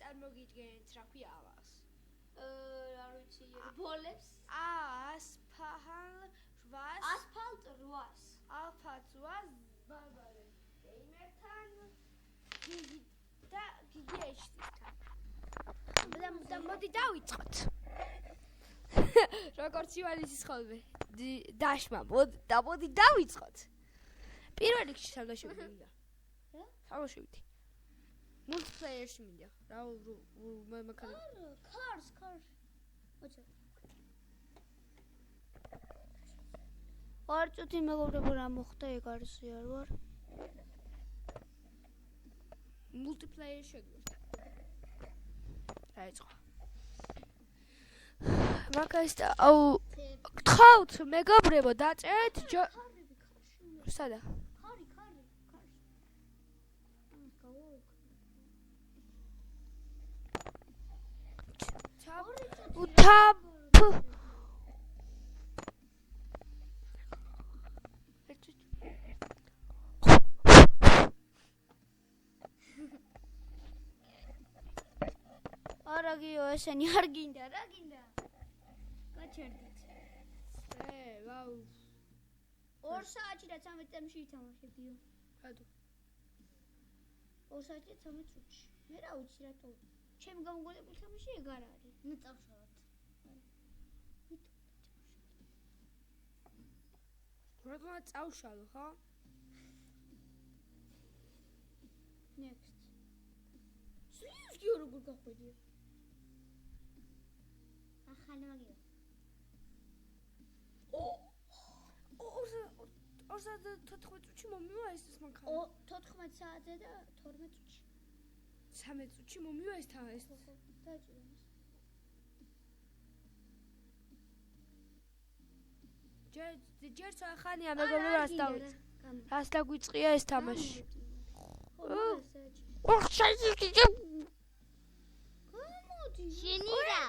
წარმოგიდგენთ რა ქვია ამას? რა ვიცი, ბოლებს. ასფალტ 8-ს. ალფა 8-ს ბარბარე გეიმერთან გიგი ეშტისთან. და მოდი დავიწყოთ. როგორც ივანისის ხოლმე დაშმა მოდი დავიწყოთ. პირველ რიგში თამაშები მინდა. რა? თამაშებითი. მულტიპლეიერში მინდა. რა Cars. ოჩა. არ წუთი მეგობრებო რა მოხდა ეგ არის არ ვარ. მულტიპლეიერ შეგვიძლია. დაიწყო. მაგას გთხოვთ მეგობრებო დაწერეთ სადა? ხარი. არაგიო ესენი არ გინდა, რა გინდა? გაჩერდით. ვაუ. 2 საათი და 13 წუთში ითამაშებიო. რატო? 2 საათი და 13 წუთში. მე რა ვიცი რატო? ჩემ გამოგონებულ თამაში ეგ არ არის. ნუ წავშალოთ. რატომ წავშალო, ხო? Next. სიუჟი როგორ გახვედია? ახალი მაგია. 24 წუთში მომივა ეს მანქანა. 14 საათზე და 12 წუთში. 13 წუთში მომივა ეს დაჭირე. ჯერ ხანია მეგობრებო რას დავიწყე. რას დაგვიწყია ეს თამაში. შენიდა.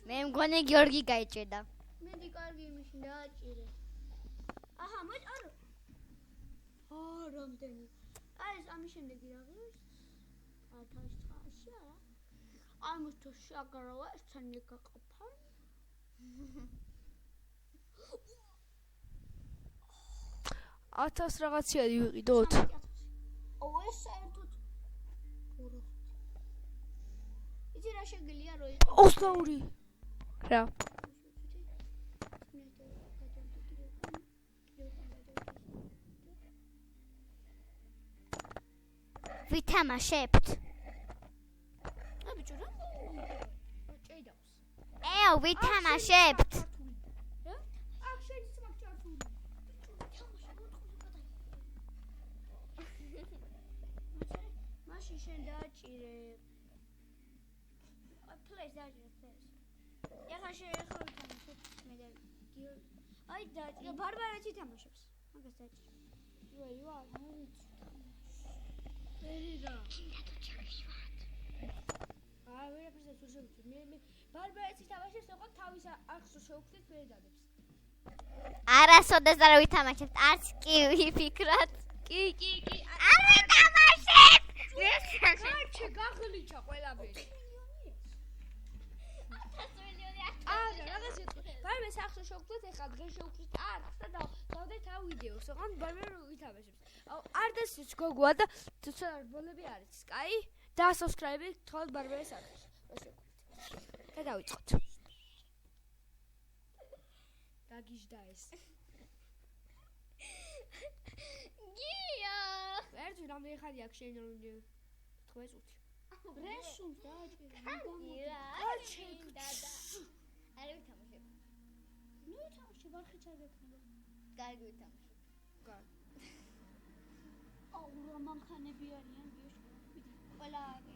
მე მგონი გიორგი გაიჭედა. მე კარგი იმაში დააჭირე. აჰა, არა. რამდენი. ეს ამის შემდეგი რა ღირს? 1900-ში არა. ამის თუ შეგროვა ესთან ეკაყოფან. 1000 რაღაცია ვიყიდოთ. ეს საერთოდ იცი რა შეგელია რო 22 რა ვითამაშებთ. ბიჭო რა ჭეიდავს. ვითამაშებთ. აქ შეიძლება მაგ ჩართული. მაშინ შენ დააჭირე. პლეის დააჭირე პლეის. ეხლა ვითამაშებ მე და გიორგი. აი დააჭირე ბარბარეთი თამაშობს. მაგას დააჭირე. ვარ, მოვიცი. ერიდა. მინდა თუ ჩავიშვათ. ვერაფერს თუ შევხვდით. მე ბარბარეთი თამაშობს, ოღონდ თავის არხს შევხვდით მე დადებს. არასოდეს არ ვითამაშებთ. არც კი ვიფიქროთ. კი. არ ვითამაშებთ. კაჩე გაღლიჩა ყველაფერი. 1000 მილიონი არა, რაღაც ეთქვა. ბარბარეს არხს შევხვდით, ეხლა დღეს შევხვდით არხს და დავდეთ ამ ვიდეოს, ოღონდ ბარბარე ვითამაშებს. არ დასწრეთ გოგოა და თუცა ბოლები არის. კაი? და subscribe-ი თვალ ბარბარეს არხს. და დავიწყოთ. დაგიჟდა ეს. გია. ერთი რამდენი ხანია აქ შენ 9 წუთი. რესუმს დააჭირე. გია. კაჩე. არ ვითამაშებ. ნუ ვითამაშებ არხი ჩაგექნება. კარგი ვითამაშებ. კარგი. რა მანქანები არიან გიოში. ყველა აგე.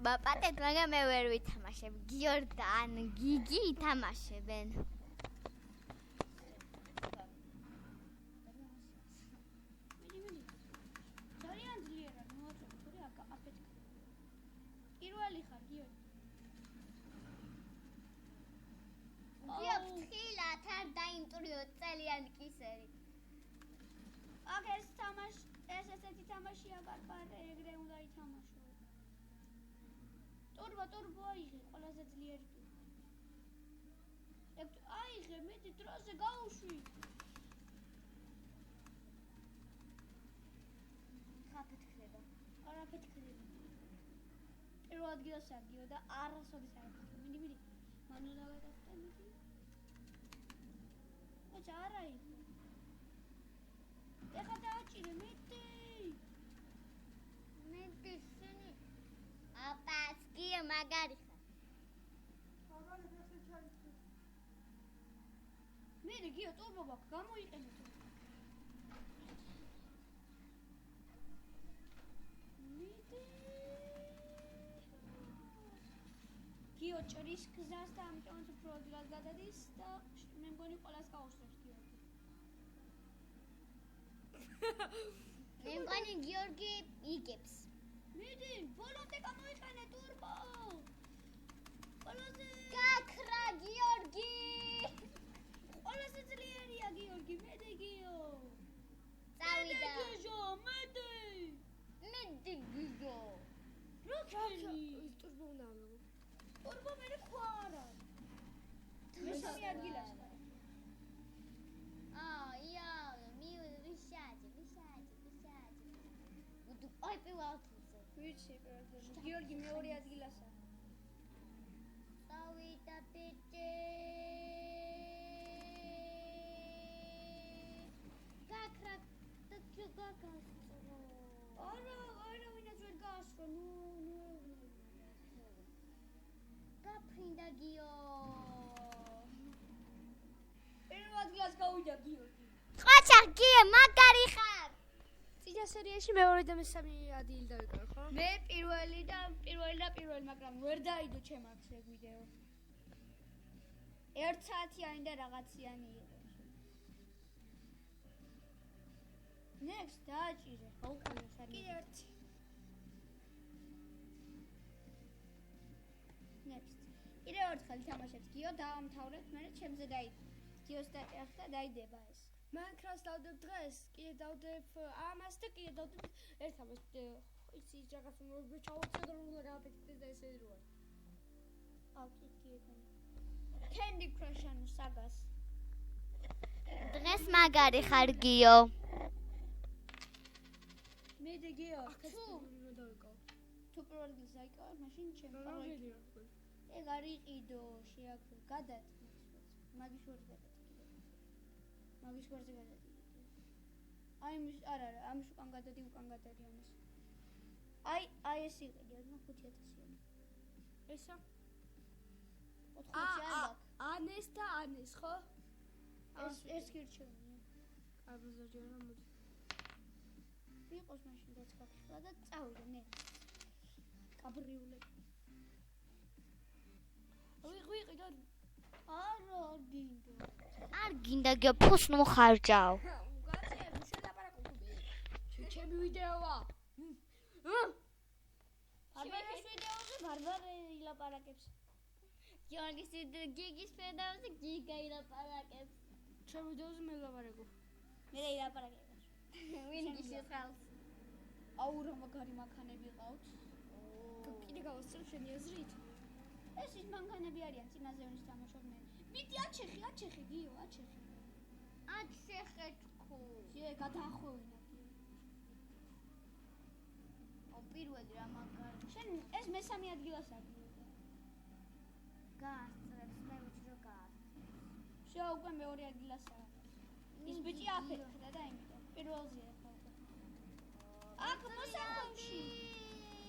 ბაპატეთ, მაგრამ მე ვერ ვითამაშებ. გიორგი ან გიგი ითამაშებენ. ძალიან ძლიერა, მოაწევ, თორე აფეთქე. პირველი ხარ გიორგი. ინტურიო ძალიან კისერი. აქ ეს თამაში, ეს ესეთი თამაშია ბარბარე, ეგრე უნდა ითამაშო. ტურბო აიღე, ყველაზე ძლიერი ტურბო. ეგ აიღე, მეტი დროზე გაუშვი. ხაფეთქრება. არა ფეთქრება. პირველ ადგილას აგიო და არასოდეს არ აფეთქრე. მიდი. მან უნდა გადახტე მიდი. ოჩა არა იყო. ეხა დააჭირე მეტი. მეტი შენი. აპასკიო მაგარი ხარ. მიდი გიო ტურბო ბაქ გამოიყენე თუ. მიდი. გიო ჭრის გზას და ამიტომ უფრო ადგილას გადადის და მე მგონი ყველას გაუსწრებს გიო. მე მგონი გიორგი იგებს. მიდი, ბოლომდე გამოიყენე ტურბო. ყველაზე გაქრა გიორგი. ყველაზე ძლიერია გიორგი, მედი გიო. წავიდა. მედი გიო. როქი ტურბო უნდა ამიღო. ტურბო მე ხო არა. მესამე ადგილას ვარ. ია, ვიშაჯი. უდუ აი პილატზე. ვიცი, გიორგი მეორე ადგილასაა. წავიდა ბიჭი. გაქრა და გაგასწრო. არა, ვინაც ვერ გაასწრო, გაფრინდა გიო. პირველ ადგილას გავიდა გიორგი. ყოჩა გიო, მაგარი ხარ. წინა სერიაში მეორე და მესამე ადგილი დავიკავე, ხო? მე პირველი, მაგრამ ვერ დაიდო ჩემ აქ ეგ ვიდეო. 1 საათიანი და რაღაციანი იყო. Next დააჭირე. აუყურე სარი. კიდე ერთი. Next. კიდე ერთხელ თამაშებს გიო დაამთავრეთ, მე ჩემზე დაიდე. გიოს და ახლა დაიდება ეს. Minecraft დავდებ დღეს, კიდე დავდებ ამას და კიდე დავდებ ერთ ამას. იცი რაღაც უნდა ჩავუწევ და უნდა გავაფეთქდეს და ესე როა. აკიკი ეგონი. Candy Crush ანუ საგას. დღეს მაგარი ხარ გიო. მედი გიო. თუ უნდა დავიკავო. თუ პირველ ადგილს აიკავე, მაშინ ჩემ რა პაროი. ვიდეო ხო? ეგ არ იყიდო, შეაქ გადად. მაგის ვერზე გადად. მაგის ვერზე გადად. აი მის არა, ამის უკან გადადი ამას. აი ეს იყიდი, აზმა 5000-იანი. ესა? 80 არ ანეს და ანეს, ხო? ეს გირჩევნია. აბაზარჯერა მოდი. იყოს მაშინ რაც გაქრა და წავიდე, ნე. კაბრიულები. ვიყი და არა გინდა. არ გინდა გიო, ფულს მოხარჯავ. უკაცე, შედაპარაკობი. ჩემი ვიდეოა. ბარბარეს ვიდეოზე ბარბარე ილაპარაკებს. გიორგის გიგის პედავზე გიგა ილაპარაკებს. ჩემი ვიდეოზე მე ვლაპარაკო. მე ილაპარაკებ. ვინ გიშის ხალხს? აუ რა მაგარი მანქანები ყავთ. კიდე გავასწრებ შენი აზრით? ეს ის მანქანები არიან წინაზე ვინც თამაშობდნენ. მიდი აჩეხი გიო, აჩეხი. აჩეხე თქო. შე გადაახვევინა. პირველი რა მაგარი. შენ ეს მესამე ადგილას აგიო. გაასწრებს, მე ვიცი რომ გაასწრებს. შე უკვე მეორე ადგილასაა. ის ბიჭი აფეთქდა და იმიტომ პირველზეა ხო. აქ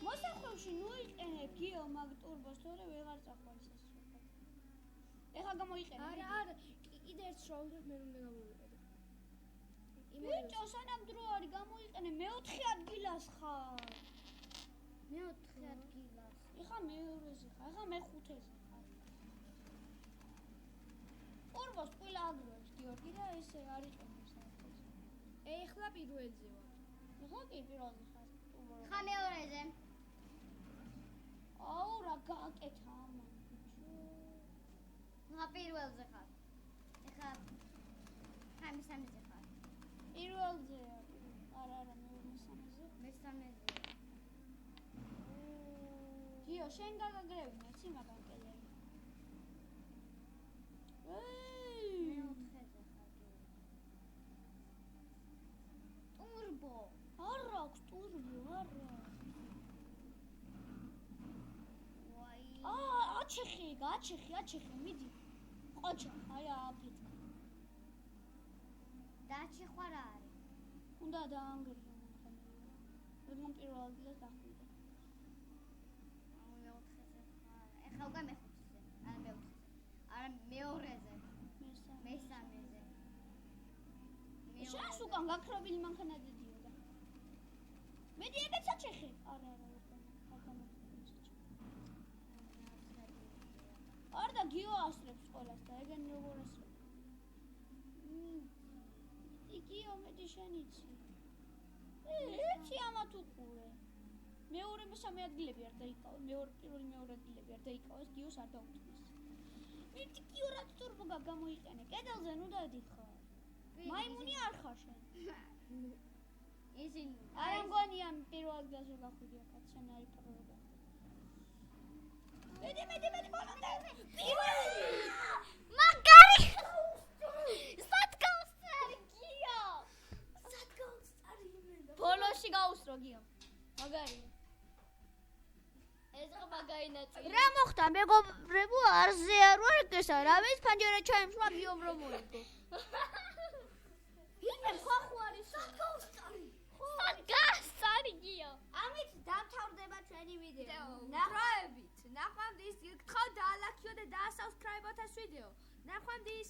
მოსახვევში ნუიყენე გიო მაგ ტურბოს თორე ვეღარ წახვალ ეს. ეხა გამოიყენე. არა, კიდე ერთ შოულდებ მე უნდა გამოვიყენო. ბიჭო, სანამ დრო არის გამოიყენე, მე-4 ადგილას ხარ. მე-4 ადგილას. ეხა მეორეზე ხარ, ეხა მე-5-ზე ხარ. ტურბოს ყველა აგროვებს გიორგი და ესე არ იყენებს საერთოდ. ეხლა პირველზე ვარ. ეხლა კი პირველზე ხარ. ხა მეორეზე. აუ რა გააკეთა ამან ბიჭო. ხა პირველზე ხარ. ეხა მესამეზე ხარ. პირველზე არა მესამეზე. მესამეზე. გიო შენ გაგაგრევინე ცი მაგან კელერი. მეოთხეზე ხარ. ტურბო. არ აქვს ტურბო, არა. ვაი. აჩეხი, მიდი. ყოჩა, აი აფეთქა. დაჩი ხარ არის. უნდა დაანგრიო მანქანა. რომ პირველ ადგილას დახვიდე. მეოთხეზე ხარ. ეხლა უკვე მეხუთეზე. არა მეოთხეზე. არა მეორეზე. მესამეზე. შენს უკან გაქრობილი მანქანა დადიოდა. მედი ეგეც აჩეხი. არა, არ და გიო ასრებს ყველას და ეგენ როგორ ასრებს. გიო მედი შენ იცი. ერთი ამათ უყურე. მეორე მესამე ადგილები არ დაიკავეს. პირველი მეორე ადგილები არ დაიკავეს, გიოს არ დაუწეს. ერთი გიო რა თურბო გამოიყენე. კედელზე ნუ დადიხარ. მაიმუნი არ ხარ შენ. ისინი აი მგონია პირველ ადგილზე გახვიდია კაცენ არის პროგრამა. მედი ბოლომდე. მაგარი. სათქოსარი გიო. სათქოსარი იმენა. ბოლოში გაუსრო გიო. მაგარია. ეს რა მაგარი ნაწილი. რა მოხდა მეგობრებო არზე არ ვარ ესა რამის ფანჯარა ჩაიმშვა გიომ რომ მოიგო. ვინმე ხახუ არის სათქოსარი. სათქოსარი გიო. ამით დამთავრდება ჩვენი ვიდეო. ნახვამდის გთხოვ დაალაიქიო და დაასაბსკრაიბოთ ეს ვიდეო. ნახვამდის